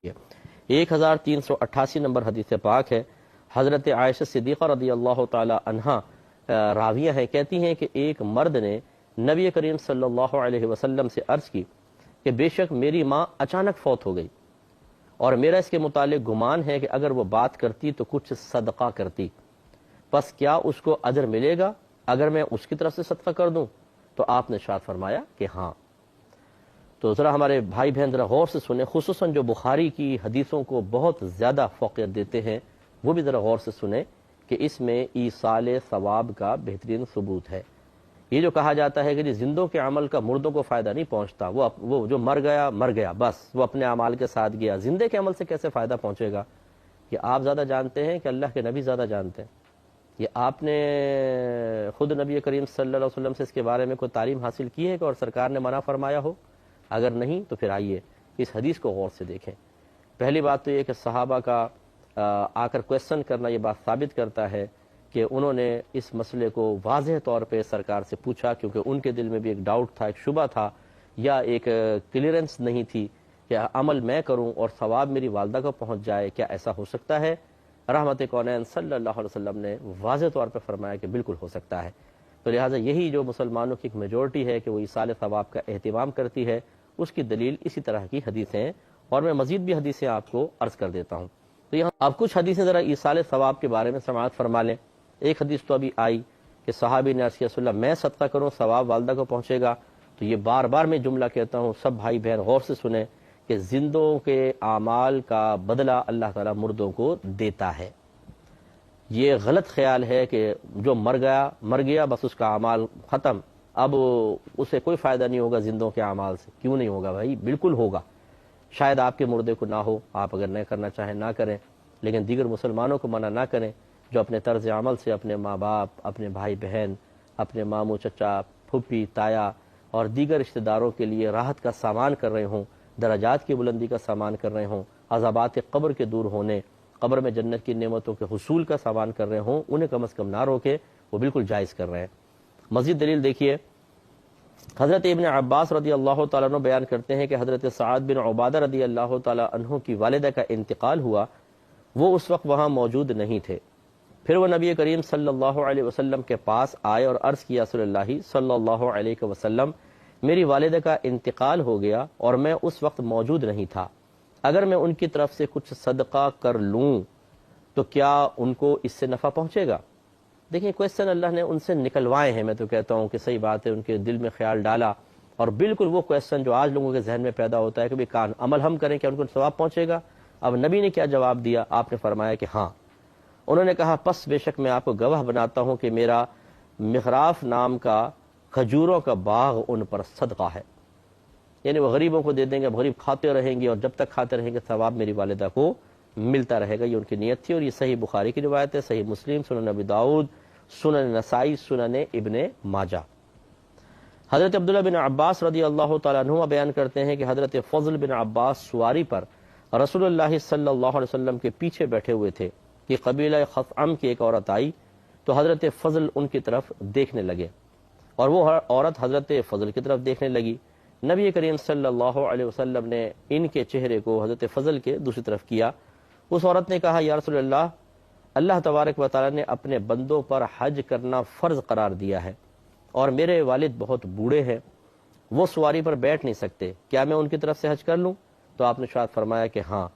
1388 number حدیث پاک ہے، حضرت عائشہ صدیقہ رضی اللہ تعالی عنہا راویہ ہیں، کہتی ہیں کہ ایک مرد نے نبی کریم صلی اللہ علیہ وسلم سے عرض کی کہ بے شک میری ماں اچانک فوت ہو گئی، اور میرا اس کے متعلق گمان ہے کہ اگر وہ بات کرتی تو کچھ صدقہ کرتی، پس کیا اس کو اجر ملے گا اگر میں اس کی طرف سے صدقہ کر دوں؟ تو آپ نے ارشاد فرمایا کہ ہاں۔ تو ذرا ہمارے بھائی بہن ذرا غور سے سنیں، خصوصاً جو بخاری کی حدیثوں کو بہت زیادہ فوقیت دیتے ہیں وہ بھی ذرا غور سے سنیں کہ اس میں ایصال ثواب کا بہترین ثبوت ہے۔ یہ جو کہا جاتا ہے کہ جی زندوں کے عمل کا مردوں کو فائدہ نہیں پہنچتا، وہ جو مر گیا بس وہ اپنے اعمال کے ساتھ گیا، زندے کے عمل سے کیسے فائدہ پہنچے گا؟ یہ آپ زیادہ جانتے ہیں کہ اللہ کے نبی زیادہ جانتے ہیں؟ یہ آپ نے خود نبی کریم صلی اللہ علیہ وسلم سے اس کے بارے میں کوئی تعلیم حاصل کی ہے کہ اور سرکار نے منع فرمایا ہو؟ اگر نہیں تو پھر آئیے اس حدیث کو غور سے دیکھیں۔ پہلی بات تو یہ کہ صحابہ کا آ کر کویسچن کرنا یہ بات ثابت کرتا ہے کہ انہوں نے اس مسئلے کو واضح طور پہ سرکار سے پوچھا، کیونکہ ان کے دل میں بھی ایک ڈاؤٹ تھا، ایک شبہ تھا، یا ایک کلیئرنس نہیں تھی کہ عمل میں کروں اور ثواب میری والدہ کو پہنچ جائے، کیا ایسا ہو سکتا ہے؟ رحمت کونین صلی اللہ علیہ وسلم نے واضح طور پہ فرمایا کہ بالکل ہو سکتا ہے۔ تو لہٰذا یہی جو مسلمانوں کی ایک میجورٹی ہے کہ وہ ایصال ثواب کا اہتمام کرتی ہے، اس کی دلیل اسی طرح کی حدیثیں ہیں، اور میں مزید بھی حدیثیں آپ کو عرض کر دیتا ہوں۔ تو یہاں آپ کچھ حدیثیں ذرا ایصال ثواب کے بارے میں سماعت فرما لیں۔ ایک حدیث تو ابھی آئی کہ صحابی نے عرض کیا رسول اللہ میں صدقہ کروں ثواب والدہ کو پہنچے گا؟ تو یہ بار بار میں جملہ کہتا ہوں، سب بھائی بہن غور سے سنیں کہ زندوں کے اعمال کا بدلہ اللہ تعالیٰ مردوں کو دیتا ہے۔ یہ غلط خیال ہے کہ جو مر گیا بس اس کا اعمال ختم، اب اسے کوئی فائدہ نہیں ہوگا زندوں کے اعمال سے۔ کیوں نہیں ہوگا بھائی؟ بالکل ہوگا۔ شاید آپ کے مردے کو نہ ہو، آپ اگر نہ کرنا چاہیں نہ کریں، لیکن دیگر مسلمانوں کو منع نہ کریں جو اپنے طرز عمل سے اپنے ماں باپ، اپنے بھائی بہن، اپنے ماموں چچا، پھپھی تایا اور دیگر رشتہ داروں کے لیے راحت کا سامان کر رہے ہوں، درجات کی بلندی کا سامان کر رہے ہوں، عذابات قبر کے دور ہونے، قبر میں جنت کی نعمتوں کے حصول کا سامان کر رہے ہوں، انہیں کم از کم نہ روکے، وہ بالکل جائز کر رہے ہیں۔ مزید دلیل دیکھیے، حضرت ابن عباس رضی اللہ تعالیٰ عنہ بیان کرتے ہیں کہ حضرت سعد بن عبادہ رضی اللہ تعالیٰ عنہ کی والدہ کا انتقال ہوا، وہ اس وقت وہاں موجود نہیں تھے۔ پھر وہ نبی کریم صلی اللہ علیہ وسلم کے پاس آئے اور عرض کیا رسول اللہ صلی اللہ علیہ وسلم میری والدہ کا انتقال ہو گیا اور میں اس وقت موجود نہیں تھا، اگر میں ان کی طرف سے کچھ صدقہ کر لوں تو کیا ان کو اس سے نفع پہنچے گا؟ دیکھیں کویسچن اللہ نے ان سے نکلوائے ہیں، میں تو کہتا ہوں کہ صحیح بات ہے، ان کے دل میں خیال ڈالا، اور بالکل وہ کویسچن جو آج لوگوں کے ذہن میں پیدا ہوتا ہے کہ کان عمل ہم کریں کیا ان کو ثواب پہنچے گا؟ اب نبی نے کیا جواب دیا؟ آپ نے فرمایا کہ ہاں۔ انہوں نے کہا پس بے شک میں آپ کو گواہ بناتا ہوں کہ میرا مغراف نام کا کھجوروں کا باغ ان پر صدقہ ہے، یعنی وہ غریبوں کو دے دیں گے، اب غریب کھاتے رہیں گے، اور جب تک کھاتے رہیں گے ثواب میری والدہ کو ملتا رہے گا۔ یہ ان کی نیت تھی، اور یہ صحیح بخاری کی روایت ہے، صحیح مسلم، سنن ابی داؤد، سنن نسائی، سنن ابن ماجہ۔ حضرت عبداللہ بن عباس رضی اللہ تعالیٰ عنہ بیان کرتے ہیں کہ حضرت فضل بن عباس سواری پر رسول اللہ صلی اللہ علیہ وسلم کے پیچھے بیٹھے ہوئے تھے کہ قبیلہ خثعم کی ایک عورت آئی تو حضرت فضل ان کی طرف دیکھنے لگے، اور وہ عورت حضرت فضل کی طرف دیکھنے لگی۔ نبی کریم صلی اللہ علیہ وسلم نے ان کے چہرے کو حضرت فضل کے دوسری طرف کیا۔ اس عورت نے کہا یا رسول اللہ، اللہ تبارک و تعالیٰ نے اپنے بندوں پر حج کرنا فرض قرار دیا ہے، اور میرے والد بہت بوڑھے ہیں، وہ سواری پر بیٹھ نہیں سکتے، کیا میں ان کی طرف سے حج کر لوں؟ تو آپ نے ارشاد فرمایا کہ ہاں،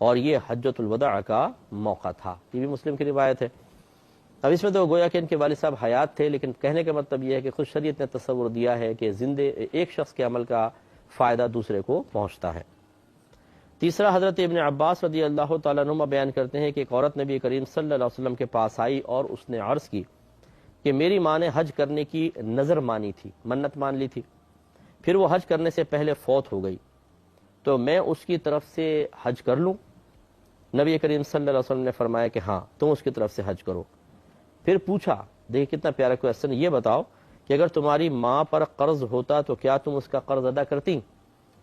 اور یہ حجۃ الوداع کا موقع تھا۔ یہ بھی مسلم کی روایت ہے۔ اب اس میں تو گویا کہ ان کے والد صاحب حیات تھے، لیکن کہنے کا مطلب یہ ہے کہ خود شریعت نے تصور دیا ہے کہ زندے ایک شخص کے عمل کا فائدہ دوسرے کو پہنچتا ہے۔ تیسرا، حضرت ابن عباس رضی اللہ تعالیٰ عنہ بیان کرتے ہیں کہ ایک عورت نبی کریم صلی اللہ علیہ وسلم کے پاس آئی اور اس نے عرض کی کہ میری ماں نے حج کرنے کی نظر مانی تھی، منت مان لی تھی، پھر وہ حج کرنے سے پہلے فوت ہو گئی، تو میں اس کی طرف سے حج کر لوں؟ نبی کریم صلی اللہ علیہ وسلم نے فرمایا کہ ہاں، تم اس کی طرف سے حج کرو۔ پھر پوچھا، دیکھ کتنا پیارا کویسچن، یہ بتاؤ کہ اگر تمہاری ماں پر قرض ہوتا تو کیا تم اس کا قرض ادا کرتی؟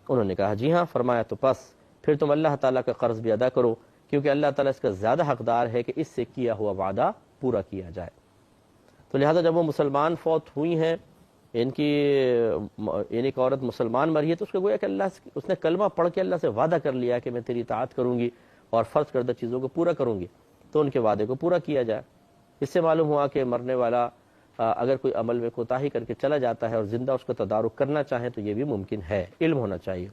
انہوں نے کہا جی ہاں۔ فرمایا تو پس پھر تم اللہ تعالیٰ کا قرض بھی ادا کرو، کیونکہ اللہ تعالیٰ اس کا زیادہ حقدار ہے کہ اس سے کیا ہوا وعدہ پورا کیا جائے۔ تو لہذا جب وہ مسلمان فوت ہوئی ہیں ان کی یعنی ایک عورت مسلمان مری ہے تو اس کو گویا کہ اس نے کلمہ پڑھ کے اللہ سے وعدہ کر لیا کہ میں تیری اطاعت کروں گی اور فرض کردہ چیزوں کو پورا کروں گی، تو ان کے وعدے کو پورا کیا جائے۔ اس سے معلوم ہوا کہ مرنے والا اگر کوئی عمل میں کوتاہی کر کے چلا جاتا ہے اور زندہ اس کو تدارک کرنا چاہیں تو یہ بھی ممکن ہے، علم ہونا چاہیے۔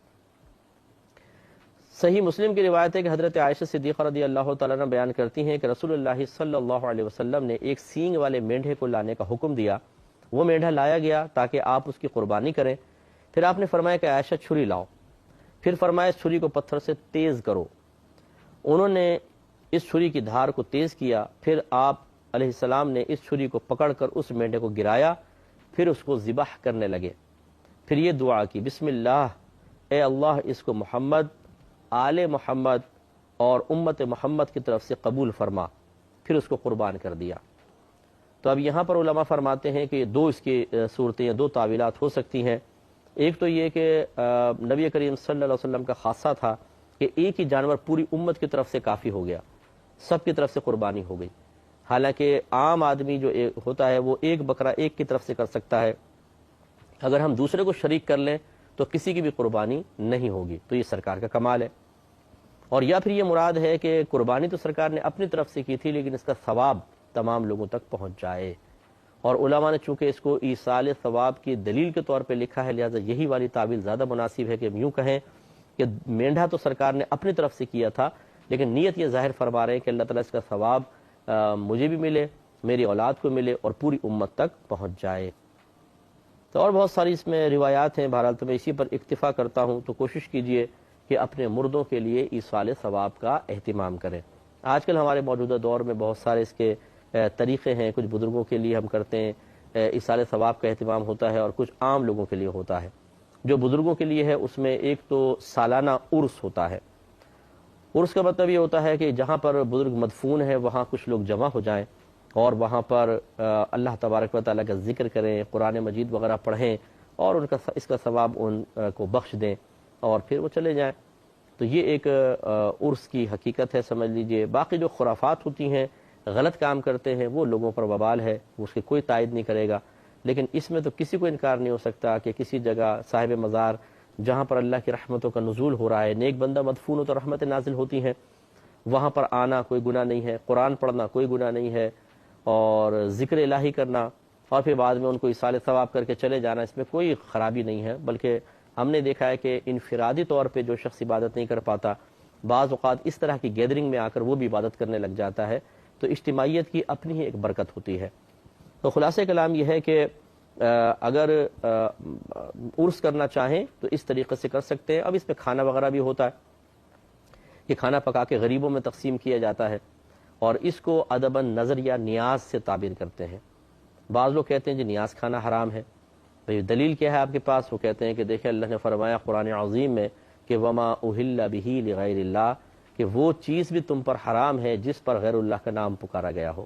صحیح مسلم کی روایت ہے کہ حضرت عائشہ صدیقہ رضی اللہ تعالیٰ عنہ بیان کرتی ہیں کہ رسول اللہ صلی اللہ علیہ وسلم نے ایک سینگ والے مینڈھے کو لانے کا حکم دیا۔ وہ مینڈھا لایا گیا تاکہ آپ اس کی قربانی کریں۔ پھر آپ نے فرمایا کہ عائشہ چھری لاؤ، پھر فرمایا اس چھری کو پتھر سے تیز کرو۔ انہوں نے اس چھری کی دھار کو تیز کیا، پھر آپ علیہ السلام نے اس چھری کو پکڑ کر اس مینڈھے کو گرایا، پھر اس کو ذبح کرنے لگے۔ پھر یہ دعا کی، بسم اللہ، اے اللہ اس کو محمد، آل محمد اور امت محمد کی طرف سے قبول فرما، پھر اس کو قربان کر دیا۔ تو اب یہاں پر علماء فرماتے ہیں کہ دو اس کی صورتیں یا دو تعویلات ہو سکتی ہیں۔ ایک تو یہ کہ نبی کریم صلی اللہ علیہ وسلم کا خاصہ تھا کہ ایک ہی جانور پوری امت کی طرف سے کافی ہو گیا، سب کی طرف سے قربانی ہو گئی۔ حالانکہ عام آدمی جو ہوتا ہے وہ ایک بکرا ایک کی طرف سے کر سکتا ہے، اگر ہم دوسرے کو شریک کر لیں تو کسی کی بھی قربانی نہیں ہوگی، تو یہ سرکار کا کمال ہے۔ اور یا پھر یہ مراد ہے کہ قربانی تو سرکار نے اپنی طرف سے کی تھی لیکن اس کا ثواب تمام لوگوں تک پہنچ جائے، اور علماء نے چونکہ اس کو ایصال ثواب کی دلیل کے طور پہ لکھا ہے، لہذا یہی والی تعبیر زیادہ مناسب ہے کہ یوں کہیں کہ مینڈھا تو سرکار نے اپنی طرف سے کیا تھا لیکن نیت یہ ظاہر فرما رہے ہیں کہ اللہ تعالیٰ اس کا ثواب مجھے بھی ملے، میری اولاد کو ملے اور پوری امت تک پہنچ جائے۔ تو اور بہت ساری اس میں روایات ہیں، بہرحال تو میں اسی پر اکتفا کرتا ہوں۔ تو کوشش کیجئے کہ اپنے مردوں کے لیے ایصال ثواب کا اہتمام کریں۔ آج کل ہمارے موجودہ دور میں بہت سارے اس کے طریقے ہیں، کچھ بزرگوں کے لیے ہم کرتے ہیں ایصال ثواب کا اہتمام ہوتا ہے اور کچھ عام لوگوں کے لیے ہوتا ہے۔ جو بزرگوں کے لیے ہے اس میں ایک تو سالانہ عرس ہوتا ہے۔ عرس کا مطلب یہ ہوتا ہے کہ جہاں پر بزرگ مدفون ہے وہاں کچھ لوگ جمع ہو جائیں اور وہاں پر اللہ تبارک و تعالیٰ کا ذکر کریں، قرآن مجید وغیرہ پڑھیں اور اس کا ثواب ان کو بخش دیں اور پھر وہ چلے جائیں۔ تو یہ ایک عرس کی حقیقت ہے، سمجھ لیجئے۔ باقی جو خرافات ہوتی ہیں، غلط کام کرتے ہیں، وہ لوگوں پر وبال ہے، اس کی کوئی تائید نہیں کرے گا۔ لیکن اس میں تو کسی کو انکار نہیں ہو سکتا کہ کسی جگہ صاحب مزار جہاں پر اللہ کی رحمتوں کا نزول ہو رہا ہے، نیک بندہ مدفون ہو تو رحمتیں نازل ہوتی ہیں، وہاں پر آنا کوئی گناہ نہیں ہے، قرآن پڑھنا کوئی گناہ نہیں ہے، اور ذکر الہی کرنا اور پھر بعد میں ان کو ایصال ثواب کر کے چلے جانا، اس میں کوئی خرابی نہیں ہے۔ بلکہ ہم نے دیکھا ہے کہ انفرادی طور پہ جو شخص عبادت نہیں کر پاتا، بعض اوقات اس طرح کی گیدرنگ میں آ کر وہ بھی عبادت کرنے لگ جاتا ہے، تو اجتماعیت کی اپنی ہی ایک برکت ہوتی ہے۔ تو خلاصہ کلام یہ ہے کہ اگر عرس کرنا چاہیں تو اس طریقے سے کر سکتے ہیں۔ اب اس میں کھانا وغیرہ بھی ہوتا ہے، یہ کھانا پکا کے غریبوں میں تقسیم کیا جاتا ہے، اور اس کو ادباً نظر یا نیاز سے تعبیر کرتے ہیں۔ بعض لوگ کہتے ہیں جی نیاز کھانا حرام ہے، بھئی دلیل کیا ہے آپ کے پاس؟ وہ کہتے ہیں کہ دیکھیں اللہ نے فرمایا قرآن عظیم میں کہ وما اہل بہ لغیر اللہ، کہ وہ چیز بھی تم پر حرام ہے جس پر غیر اللہ کا نام پکارا گیا ہو۔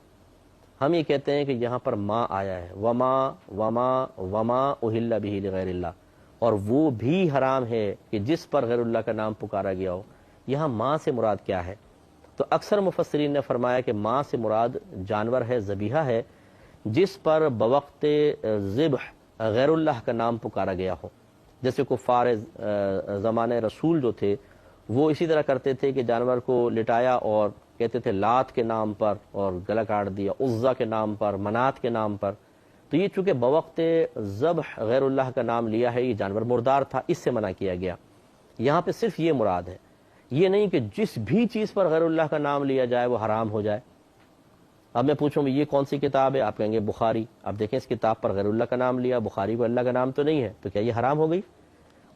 ہم یہ کہتے ہیں کہ یہاں پر ما آیا ہے، وما وما وما اہل بہ لغیر اللہ، اور وہ بھی حرام ہے کہ جس پر غیر اللہ کا نام پکارا گیا ہو۔ یہاں ما سے مراد کیا ہے؟ تو اکثر مفسرین نے فرمایا کہ ما سے مراد جانور ہے، ذبیحہ ہے، جس پر بوقت ذبح غیر اللہ کا نام پکارا گیا ہو۔ جیسے کفار زمانہ رسول جو تھے وہ اسی طرح کرتے تھے کہ جانور کو لٹایا اور کہتے تھے لات کے نام پر اور گلا کاٹ دیا، عزا کے نام پر، منات کے نام پر۔ تو یہ چونکہ بوقت ذبح غیر اللہ کا نام لیا ہے، یہ جانور مردار تھا، اس سے منع کیا گیا۔ یہاں پہ صرف یہ مراد ہے، یہ نہیں کہ جس بھی چیز پر غیر اللہ کا نام لیا جائے وہ حرام ہو جائے۔ اب میں پوچھوں یہ کون سی کتاب ہے؟ آپ کہیں گے بخاری۔ اب دیکھیں اس کتاب پر غیر اللہ کا نام لیا، بخاری کو اللہ کا نام تو نہیں ہے، تو کیا یہ حرام ہو گئی؟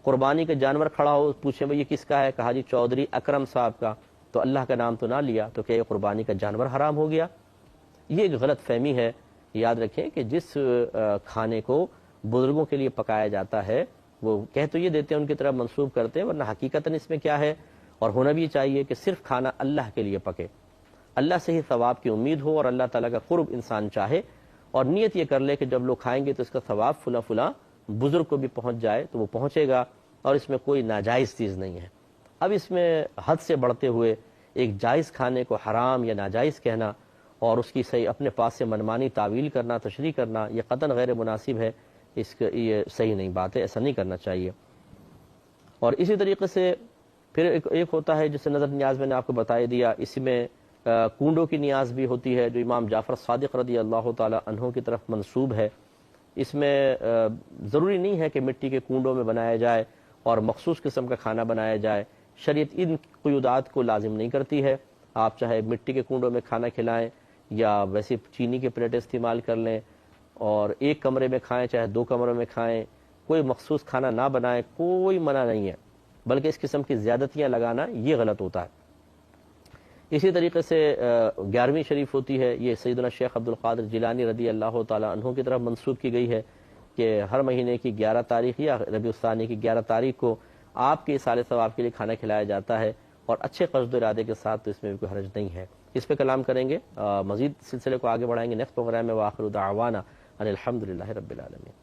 قربانی کا جانور کھڑا ہو، پوچھیں بھئی یہ کس کا ہے؟ کہا جی چودھری اکرم صاحب کا، تو اللہ کا نام تو نہ لیا، تو کیا یہ قربانی کا جانور حرام ہو گیا؟ یہ ایک غلط فہمی ہے۔ یاد رکھیں کہ جس کھانے کو بزرگوں کے لیے پکایا جاتا ہے وہ کہہ تو یہ دیتے ہیں، ان کی طرف منسوب کرتے ہیں، ورنہ حقیقتاً اس میں کیا ہے؟ اور ہونا بھی چاہیے کہ صرف کھانا اللہ کے لیے پکے، اللہ سے ہی ثواب کی امید ہو اور اللہ تعالیٰ کا قرب انسان چاہے، اور نیت یہ کر لے کہ جب لوگ کھائیں گے تو اس کا ثواب فلاں فلاں بزرگ کو بھی پہنچ جائے، تو وہ پہنچے گا، اور اس میں کوئی ناجائز چیز نہیں ہے۔ اب اس میں حد سے بڑھتے ہوئے ایک جائز کھانے کو حرام یا ناجائز کہنا اور اس کی صحیح اپنے پاس سے منمانی تعویل کرنا، تشریح کرنا، یہ قطعاً غیر مناسب ہے۔ یہ صحیح نہیں بات ہے، ایسا نہیں کرنا چاہیے۔ اور اسی طریقے سے پھر ایک ہوتا ہے جسے نظر نیاز میں نے آپ کو بتا دیا، اسی میں کنڈوں کی نیاز بھی ہوتی ہے جو امام جعفر صادق رضی اللہ تعالی عنہ کی طرف منسوب ہے۔ اس میں ضروری نہیں ہے کہ مٹی کے کنڈوں میں بنایا جائے اور مخصوص قسم کا کھانا بنایا جائے، شریعت ان قیودات کو لازم نہیں کرتی ہے۔ آپ چاہے مٹی کے کنڈوں میں کھانا کھلائیں یا ویسے چینی کے پلیٹیں استعمال کر لیں، اور ایک کمرے میں کھائیں چاہے 2 کمروں میں کھائیں، کوئی مخصوص کھانا نہ بنائیں، کوئی منع نہیں ہے، بلکہ اس قسم کی زیادتیاں لگانا یہ غلط ہوتا ہے۔ اسی طریقے سے 11ویں شریف ہوتی ہے، یہ سیدنا شیخ عبد القادر جیلانی رضی اللہ تعالی عنہ کی طرف منسوب کی گئی ہے کہ ہر مہینے کی 11 تاریخ یا ربیع الثانی کی 11 تاریخ کو آپ کے ایصال ثواب کے لیے کھانا کھلایا جاتا ہے، اور اچھے قصد و ارادے کے ساتھ، تو اس میں بھی کوئی حرج نہیں ہے۔ اس پہ کلام کریں گے، مزید سلسلے کو آگے بڑھائیں گے نیکسٹ پروگرام میں۔ وآخر دعوانا ان الحمدللہ رب العالمین۔